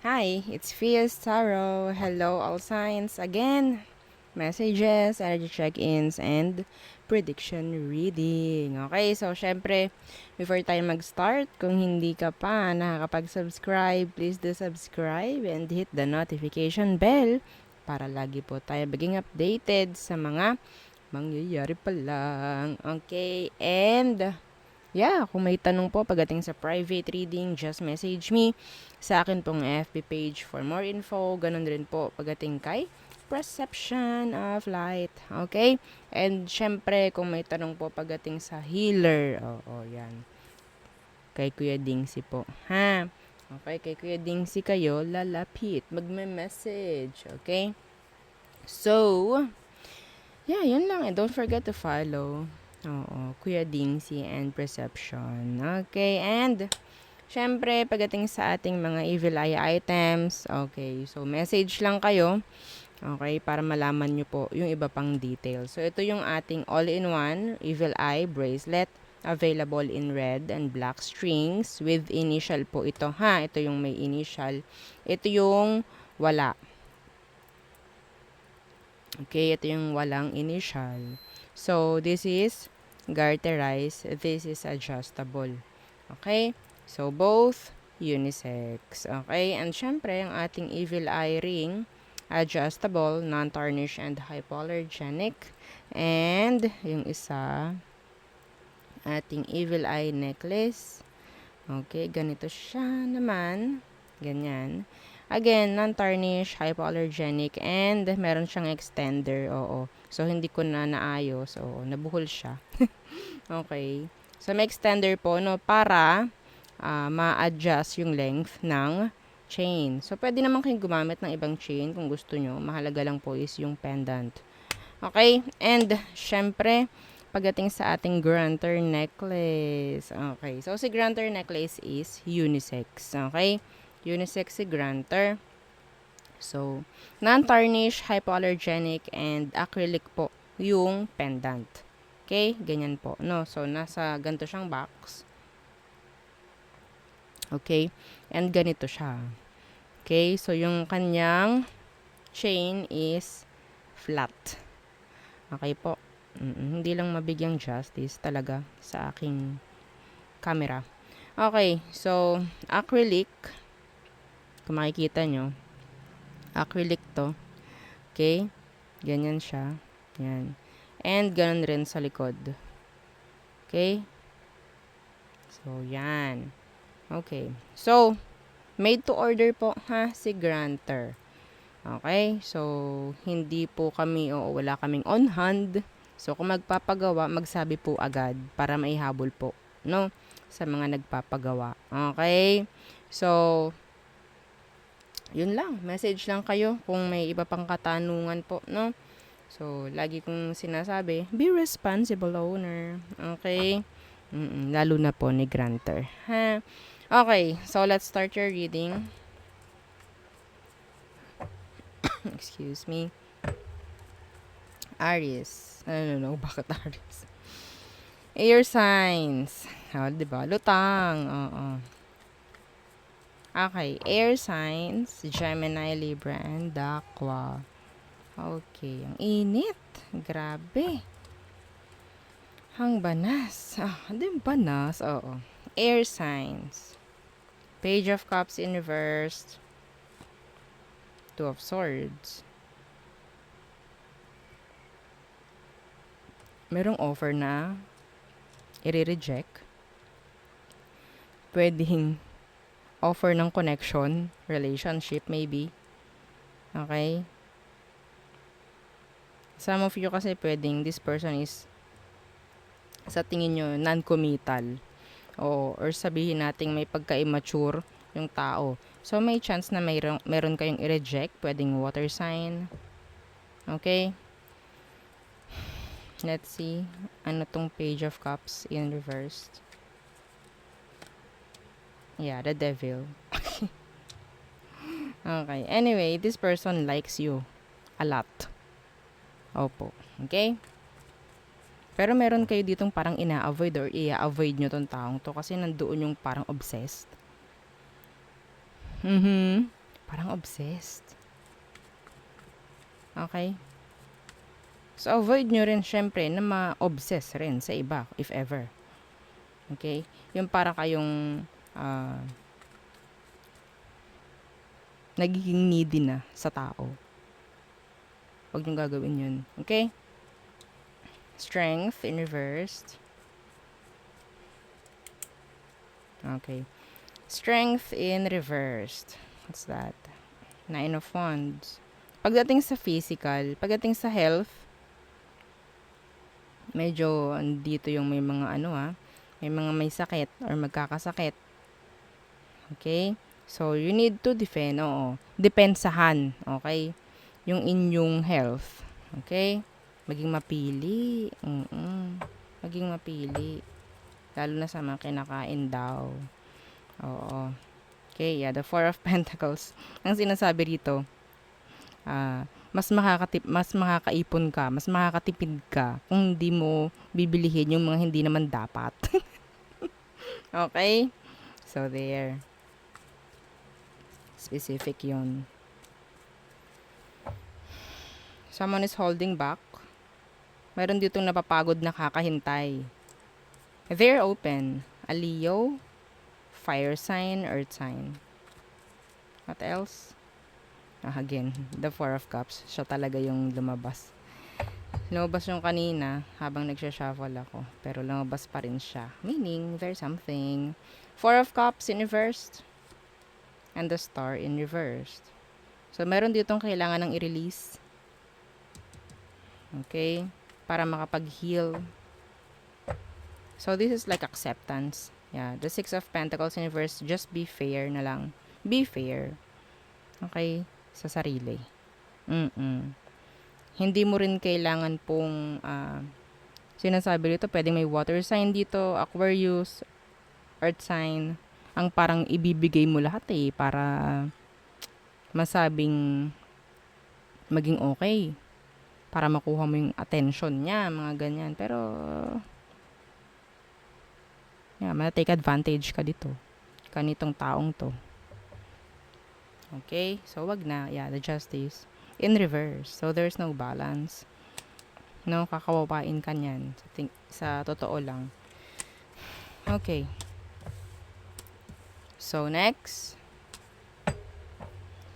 Hi, it's Fias Tarot. Hello, all signs. Again, messages, energy check-ins, and prediction reading. Okay, so syempre, before tayo mag-start, kung hindi ka pa nakakapag-subscribe, please do subscribe and hit the notification bell para lagi po tayo maging updated sa mga mangyayari pa lang. Okay, and yeah, kung may tanong po pagdating sa private reading, just message me sa akin pong FB page for more info. Ganun rin po pagdating kay perception of light. Okay? And syempre, kung may tanong po pagdating sa healer, oo, yan. Kay Kuya Dingsi po. Ha? Okay, kay Kuya Dingsi kayo lalapit. Magme-message. Okay? So, yeah, yun lang. And don't forget to follow. Oo, Kuya Dingsi and Perception. Okay, and syempre, pagdating sa ating mga evil eye items, okay, so message lang kayo, okay, para malaman nyo po yung iba pang details. So, ito yung ating all-in-one evil eye bracelet, available in red and black strings with initial po ito, ha? Ito yung may initial. Ito yung wala. Okay, ito yung walang initial. So, this is garterized. This is adjustable. Okay? So, both unisex. Okay? And syempre, ang ating evil eye ring, adjustable, non-tarnish, and hypoallergenic. And, yung isa, ating evil eye necklace. Okay, ganito siya naman. Ganyan. Again, non-tarnish, hypoallergenic, and meron siyang extender. Oo. So, hindi ko na naayos. Oo, nabuhol siya. Okay. So, may extender po, no, para ma-adjust yung length ng chain. So, pwede naman kayong gumamit ng ibang chain kung gusto nyo. Mahalaga lang po is yung pendant. Okay? And, syempre, pagdating sa ating granter necklace. Okay. So, si granter necklace is unisex. Okay? Unisex si granter. So, non-tarnish, hypoallergenic, and acrylic po yung pendant. Okay? Ganyan po. No? So, nasa ganito siyang box. Okay? And ganito siya. Okay? So, yung kanyang chain is flat. Okay po. Hindi lang mabigyang justice talaga sa aking camera. Okay. So, acrylic. Kung makikita nyo, acrylic to. Okay? Ganyan siya. Yan. And ganun rin sa likod. Okay? So, yan. Okay. So, made to order po, ha, si granter. Okay? So, hindi po kami, o wala kaming on hand. So, kung magpapagawa, magsabi po agad para maihabol po, no? Sa mga nagpapagawa. Okay? So, yun lang. Message lang kayo kung may iba pang katanungan po, no? So, lagi kong sinasabi, be responsible owner. Okay? Lalo na po ni granter. Ha? Okay, so let's start your reading. Excuse me. Aries. I don't know, bakit Aries? Air signs. Diba? Lutang. Oo. Okay, air signs, Gemini, Libra, and Aqua. Okay, ang init. Grabe. Ang banas. Di banas? Oo. Air signs. Page of Cups in reverse. Two of Swords. Merong offer na i-reject. Pwedeng offer ng connection, relationship maybe. Okay? Some of you kasi pwedeng this person is sa tingin nyo non-committal. Or sabihin nating may pagka-immature yung tao. So, may chance na meron kayong i-reject. Pwedeng water sign. Okay? Let's see. Ano tong Page of Cups in reversed? Yeah, the devil. Okay. Anyway, this person likes you a lot. Opo. Okay? Pero meron kayo ditong parang ina-avoid or i-avoid nyo tong taong to kasi nandoon yung parang obsessed. Parang obsessed. Okay? So, avoid nyo rin syempre na ma-obsess rin sa iba, if ever. Okay? Yung para kayong nagiging needy na sa tao. Huwag nyo gagawin yun. Okay? Strength in reversed. Okay. Strength in reversed. What's that? Nine of Wands. Pagdating sa physical, pagdating sa health, medyo dito yung may mga may mga may sakit or magkakasakit. Okay? So, you need to defend. Oo. Depensahan. Okay? Yung inyong health. Okay? Maging mapili. Maging mapili. Lalo na sa mga kinakain daw. Oo. Okay, yeah, the Four of Pentacles. Ang sinasabi rito, mas makakaipon ka, mas makakatipid ka kung hindi mo bibilihin yung mga hindi naman dapat. Okay? So, there. Specific yun. Someone is holding back. Meron ditong napapagod na kakahintay. They're open. A Leo, fire sign, earth sign. What else? Again, the Four of Cups. Siya talaga yung lumabas. Lumabas yung kanina habang nagsha-shuffle ako. Pero lumabas pa rin siya. Meaning, there's something. Four of Cups in reversed. And the Star in reversed. So, meron ditong kailangan ng i-release. Okay? Para makapag-heal. So, this is like acceptance. Yeah, the Six of Pentacles in reverse, just be fair na lang. Be fair. Okay? Sa sarili. Hindi mo rin kailangan pong, sinasabi dito, pwedeng may water sign dito, Aquarius, earth sign. Ang parang ibibigay mo lahat para masabing maging okay. Para makuha mo yung attention niya, mga ganyan. Pero, yeah, take advantage ka dito. Kanitong taong to. Okay? So, wag na. Yeah, the Justice. In reverse. So, there's no balance. No, kakawapain ka niyan. Sa totoo lang. Okay. So, next.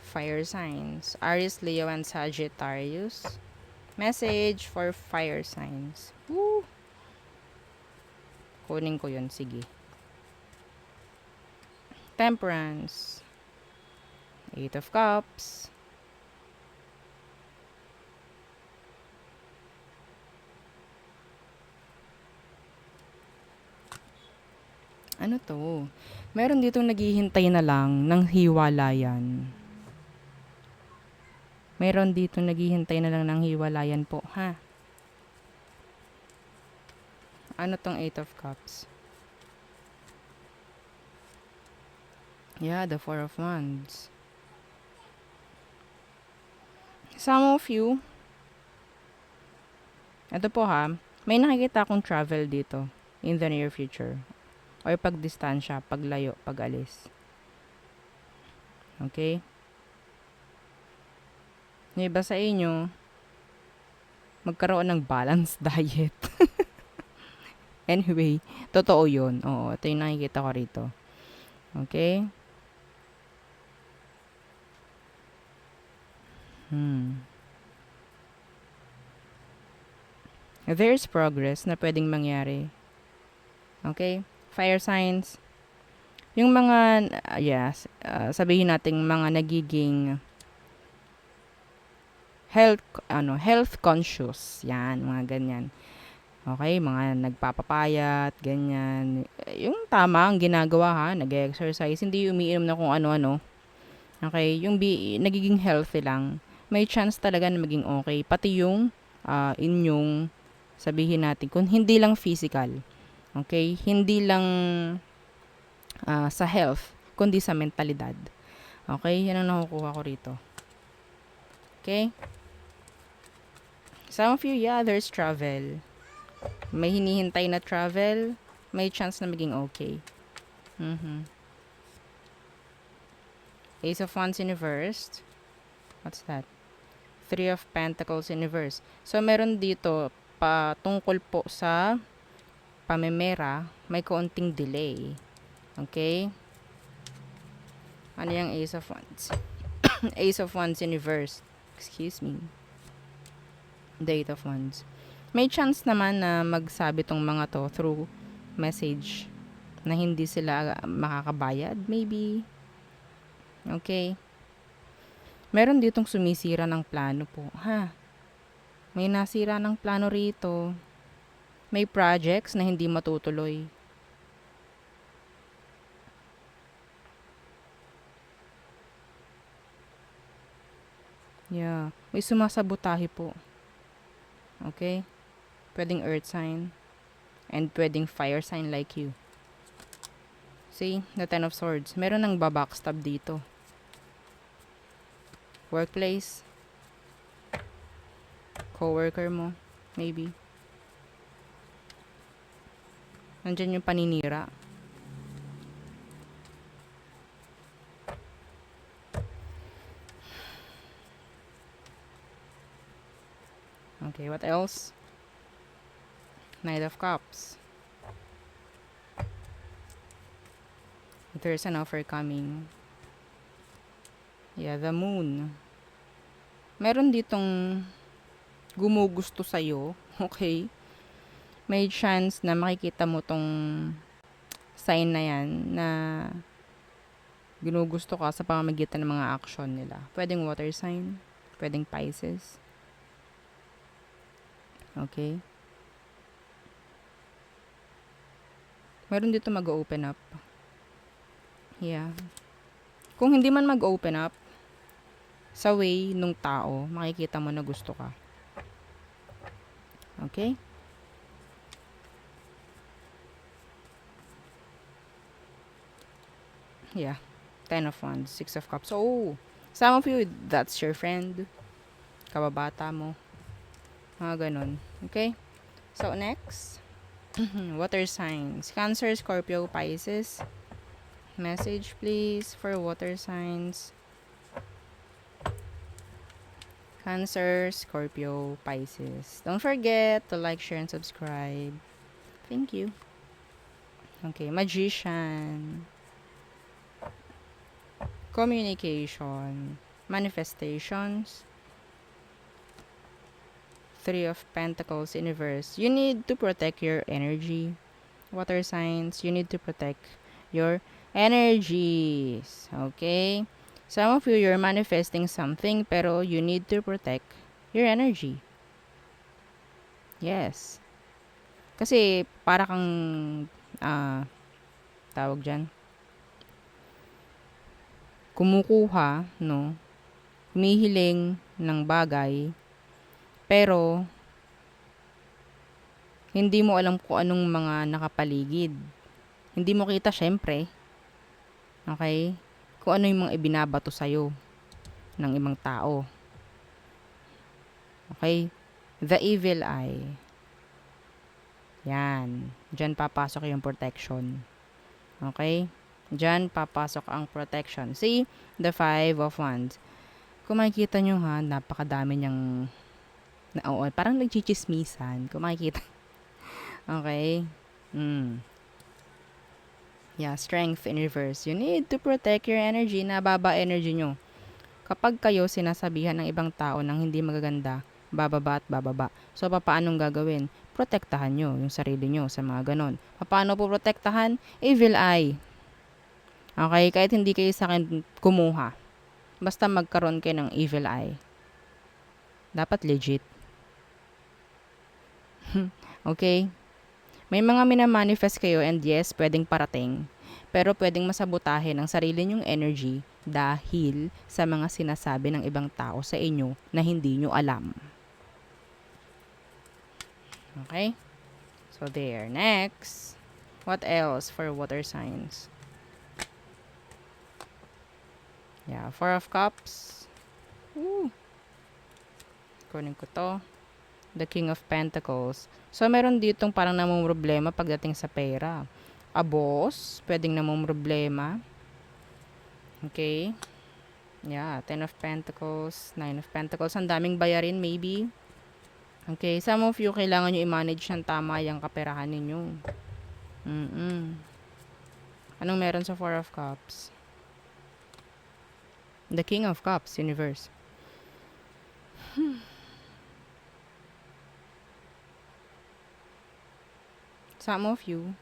Fire signs. Aries, Leo, and Sagittarius. Message for fire signs. Woo! Kunin ko yun. Sige. Temperance. Eight of Cups. Ano to? Meron ditong naghihintay na lang ng hiwalayan. Meron ditong naghihintay na lang ng hiwalayan po, ha? Ano tong Eight of Cups? Yeah, the Four of Wands. Some of you, ito po ha, may nakikita akong travel dito in the near future. Or pagdistansya, paglayo, pag-alis. Okay? Yung iba sa inyo, magkaroon ng balanced diet. Anyway, totoo yun. Oo, ito yung nakikita ko rito. Okay? There's progress na pwedeng mangyari. Okay? Fire signs. Yung mga, sabihin natin mga nagiging health conscious. Yan, mga ganyan. Okay, mga nagpapapayat, ganyan. Yung tama ang ginagawa ha, nag-exercise, hindi umiinom na kung ano-ano. Okay, yung nagiging healthy lang. May chance talaga na maging okay. Pati yung inyong, sabihin natin, kung hindi lang physical. Okay, hindi lang sa health, kundi sa mentalidad. Okay, yan ang nakukuha ko rito. Okay? Some of you, there's travel. May hinihintay na travel, may chance na maging okay. Ace of Wands in reverse. What's that? Three of Pentacles in reverse. So, meron dito, patungkol po sa pamemera, may kaunting delay. Okay? Ano yung Ace of Wands? Ace of Wands in reverse. Excuse me. The Eight of Wands. May chance naman na magsabi tong mga to through message na hindi sila makakabayad. Maybe. Okay? Meron ditong sumisira ng plano po. Ha? May nasira ng plano rito. May projects na hindi matutuloy. Yeah. May sumasabotahe po. Okay? Pwedeng earth sign. And pwedeng fire sign like you. See? The Ten of Swords. Meron nang babackstab dito. Workplace. Coworker mo. Maybe. Nandyan yung paninira. Okay, what else? Knight of Cups. There's an offer coming. Yeah, the Moon. Meron ditong gumugusto sa'yo. Okay? May chance na makikita mo tong sign na yan na ginugusto ka sa pamamagitan ng mga action nila. Pwedeng water sign. Pwedeng Pisces. Okay? Meron dito mag-open up. Yeah. Kung hindi man mag-open up, sa way nung tao, makikita mo na gusto ka. Okay? Yeah. Ten of Wands, Six of Cups. Oh, some of you, that's your friend. Kababata mo. Mga ganun. Okay? So, next. Water signs. Cancer, Scorpio, Pisces. Message, please, for water signs. Cancer, Scorpio, Pisces. Don't forget to like, share, and subscribe. Thank you. Okay, Magician. Communication. Manifestations. Three of Pentacles in reverse. You need to protect your energy. Water signs, you need to protect your energies. Okay? Some of you, you're manifesting something, pero you need to protect your energy. Yes. Kasi, para kang, tawag dyan, kumukuha, no? Humihiling ng bagay, pero, hindi mo alam kung anong mga nakapaligid. Hindi mo kita, syempre. Okay? Kung ano yung mga ibinabato sa'yo ng ibang tao. Okay? The evil eye. Yan. Diyan papasok yung protection. Okay? Diyan papasok ang protection. See? The Five of Wands. Kung makikita nyo ha, napakadami niyang parang nagchichismisan. Kung makikita. Okay? Yeah, strength in reverse. You need to protect your energy. Nababa energy nyo. Kapag kayo sinasabihan ng ibang tao ng hindi magaganda, bababa at bababa. So, paanong gagawin? Protektahan nyo yung sarili nyo sa mga ganon. Paano po protektahan? Evil eye. Okay? Kahit hindi kayo sa akin kumuha. Basta magkaroon kayo ng evil eye. Dapat legit. Okay? May mga minamanifest kayo and yes, pwedeng parating. Pero pwedeng masabotahin ang sarili nyong energy dahil sa mga sinasabi ng ibang tao sa inyo na hindi nyo alam. Okay? So there. Next. What else for water signs? Yeah, Four of Cups. Kunin ko to. The King of Pentacles. So, meron ditong parang namumroblema pagdating sa pera. A boss, pwedeng namumroblema. Okay? Yeah, Ten of Pentacles, Nine of Pentacles. Ang daming bayarin maybe. Okay, some of you kailangan nyo i-manage ng tama yung kaperahan ninyo. Anong meron sa Four of Cups? The King of Cups, Universe. Some of you.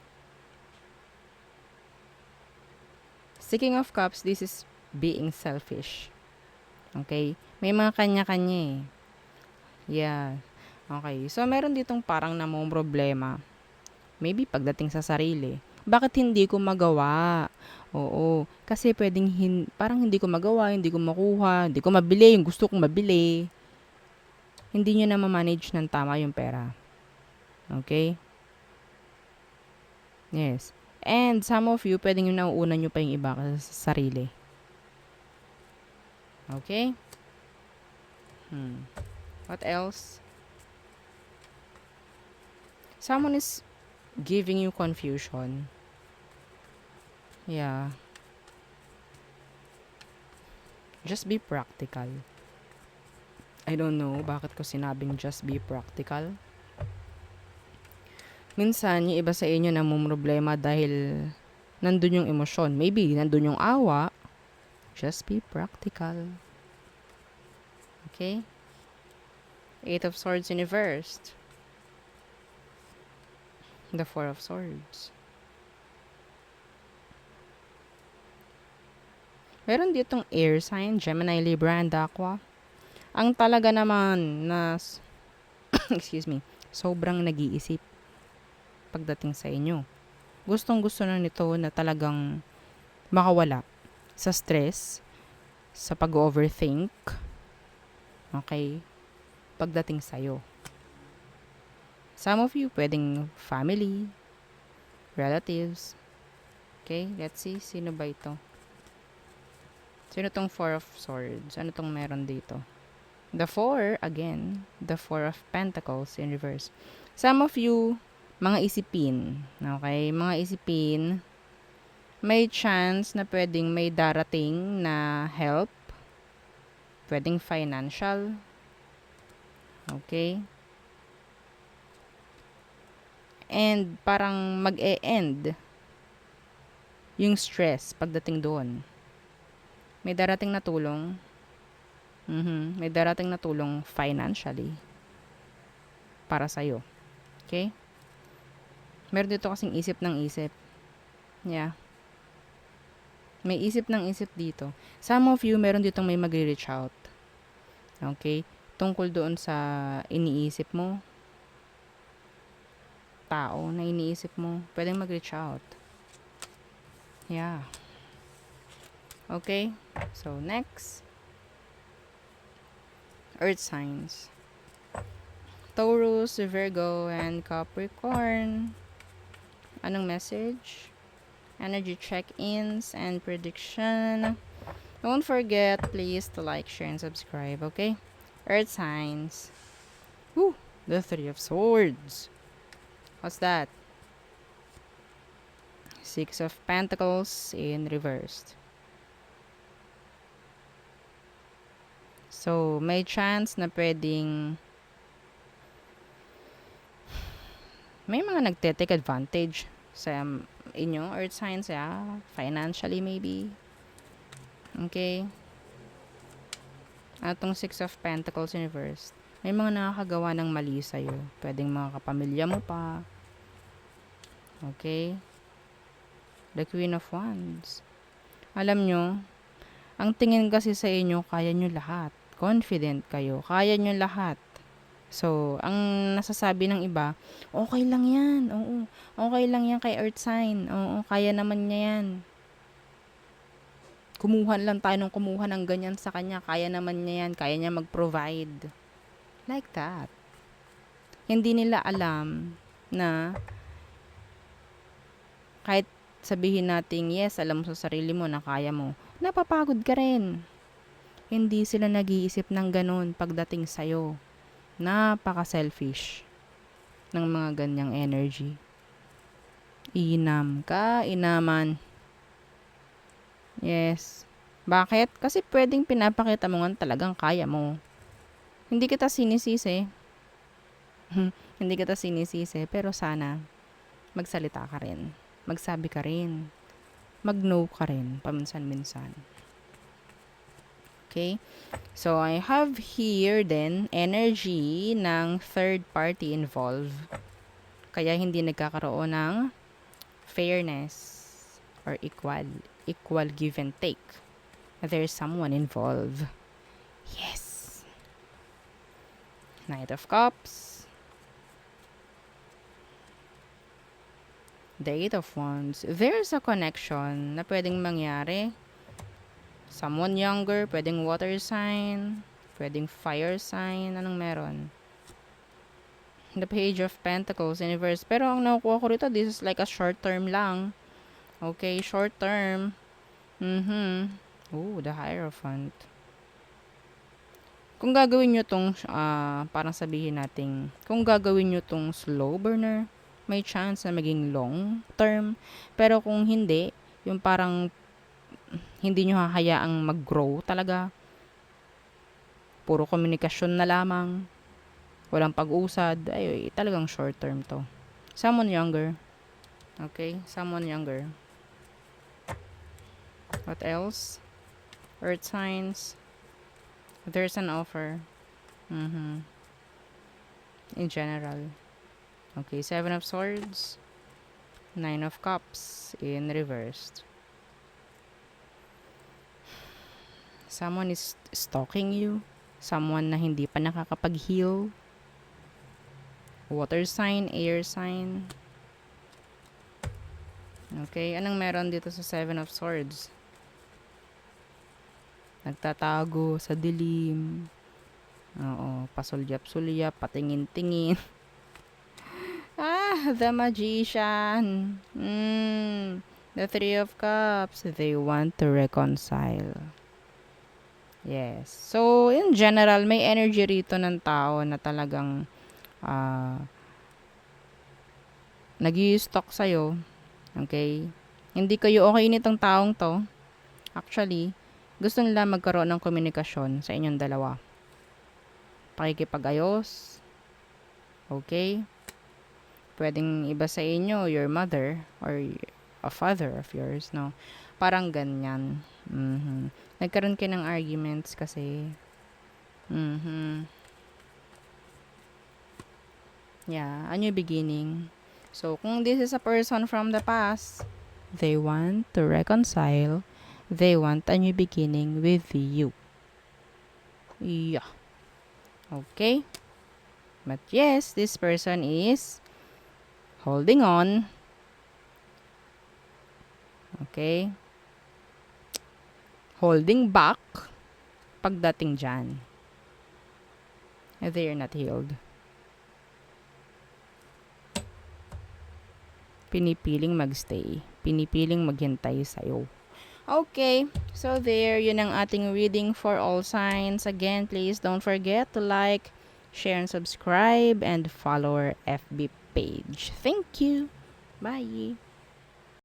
The King of Cups, this is being selfish. Okay? May mga kanya-kanya eh. Yeah. Okay. So, meron ditong parang namong problema. Maybe pagdating sa sarili. Bakit hindi ko magawa? Oo. Kasi pwedeng parang hindi ko magawa, hindi ko makuha, hindi ko mabili yung gusto kong mabili. Hindi nyo na ma-manage ng tama yung pera. Okay? Yes. And some of you, pwedeng yung nauuna nyo pa yung iba sa sarili. Okay? What else? Someone is giving you confusion. Yeah. Just be practical. I don't know bakit ko sinabing just be practical. Minsan, yung iba sa inyo namumroblema dahil nandun yung emosyon. Maybe, nandun yung awa. Just be practical. Okay? Eight of Swords in reversed. The Four of Swords. Meron ditong air sign, Gemini, Libra, and Aqua. Ang talaga naman na, excuse me, sobrang nag-iisip pagdating sa inyo. Gustong gusto na nito na talagang makawala sa stress, sa pag-overthink, okay, pagdating sa'yo. Some of you, pwedeng family, relatives. Okay, let's see, sino ba ito? Sino tong Four of Swords? Ano tong meron dito? The Four, again, the Four of Pentacles in reverse. Some of you, mga isipin. Okay? Mga isipin, may chance na pwedeng may darating na help. Pwedeng financial. Okay? And parang mag-e-end yung stress pagdating doon. May darating na tulong. May darating na tulong financially para sa'yo. Okay? Meron dito kasing isip ng isip. Yeah. May isip ng isip dito. Some of you, meron ditong may magre-reach out. Okay? Tungkol doon sa iniisip mo. Tao na iniisip mo. Pwedeng mag-reach out. Yeah. Okay? So, next. Earth signs. Taurus, Virgo, and Capricorn. Anong message? Energy check-ins and prediction. Don't forget, please, to like, share, and subscribe, okay? Earth signs. Woo! The Three of Swords. What's that? Six of Pentacles in reversed. So, may chance na pwedeng may mga nagte-take advantage sa inyo, Earth signs, yeah. Financially, maybe. Okay. Atong Six of Pentacles in reverse. May mga nakakagawa ng mali sa'yo. Pwedeng mga kapamilya mo pa. Okay. The Queen of Wands. Alam nyo, ang tingin kasi sa inyo, kaya nyo lahat. Confident kayo. Kaya nyo lahat. So, ang nasasabi ng iba, okay lang yan. Oo. Okay lang yan kay Earth sign. Oo, kaya naman niya yan. Kumuha lang tayo ng kumuha ng ganyan sa kanya. Kaya naman niya yan. Kaya niya mag-provide. Like that. Hindi nila alam na kahit sabihin natin, yes, alam mo sa sarili mo na kaya mo, napapagod ka rin. Hindi sila nag-iisip ng ganun pagdating sa'yo. Napaka-selfish ng mga ganyang energy. Inam ka, inaman. Yes. Bakit? Kasi pwedeng pinapakita mo nga talagang kaya mo. Hindi kita sinisisi. Hindi kita sinisisi, pero sana magsalita ka rin. Magsabi ka rin. Mag-no ka rin, paminsan-minsan. Okay? So, I have here then energy ng third party involved. Kaya hindi nagkakaroon ng fairness or equal give and take. There's someone involved. Yes. Knight of Cups. The Eight of Wands. There's a connection na pwedeng mangyari. Someone younger, pwedeng water sign, pwedeng fire sign. Anong meron? The Page of Pentacles in reverse. Pero ang nakukuha ko rito, this is like a short term lang. Okay, short term. The Hierophant. Kung gagawin nyo tong, parang sabihin natin, kung gagawin nyo tong slow burner, may chance na maging long term. Pero kung hindi, yung parang hindi nyo hahayaang mag-grow talaga. Puro komunikasyon na lamang. Walang pag-usad. Ay, talagang short term to. Someone younger. Okay? Someone younger. What else? Earth signs. There's an offer. In general. Okay, Seven of Swords. Nine of Cups in reversed. Someone is stalking you. Someone na hindi pa nakakapag-heal. Water sign, air sign. Okay, anong meron dito sa Seven of Swords? Nagtatago sa dilim. Oo, pasulyap-sulyap, patingin-tingin. The Magician. The Three of Cups. They want to reconcile. Yes. So, in general, may energy rito ng tao na talagang nag-i-stalk sa'yo. Okay? Hindi kayo okay nitong taong to. Actually, gusto nila magkaroon ng komunikasyon sa inyong dalawa. Pakikipag-ayos. Okay? Pwedeng iba sa inyo, your mother, or a father of yours, no? Parang ganyan. Nagkaroon kayo ng arguments kasi. Yeah, a new beginning. So, kung this is a person from the past, they want to reconcile. They want a new beginning with you. Yeah. Okay? But yes, this person is holding on. Okay? Holding back pagdating dyan. They are not healed. Pinipiling magstay. Pinipiling maghintay sa'yo. Okay, so there, yun ang ating reading for all signs. Again, please don't forget to like, share, and subscribe, and follow our FB page. Thank you. Bye.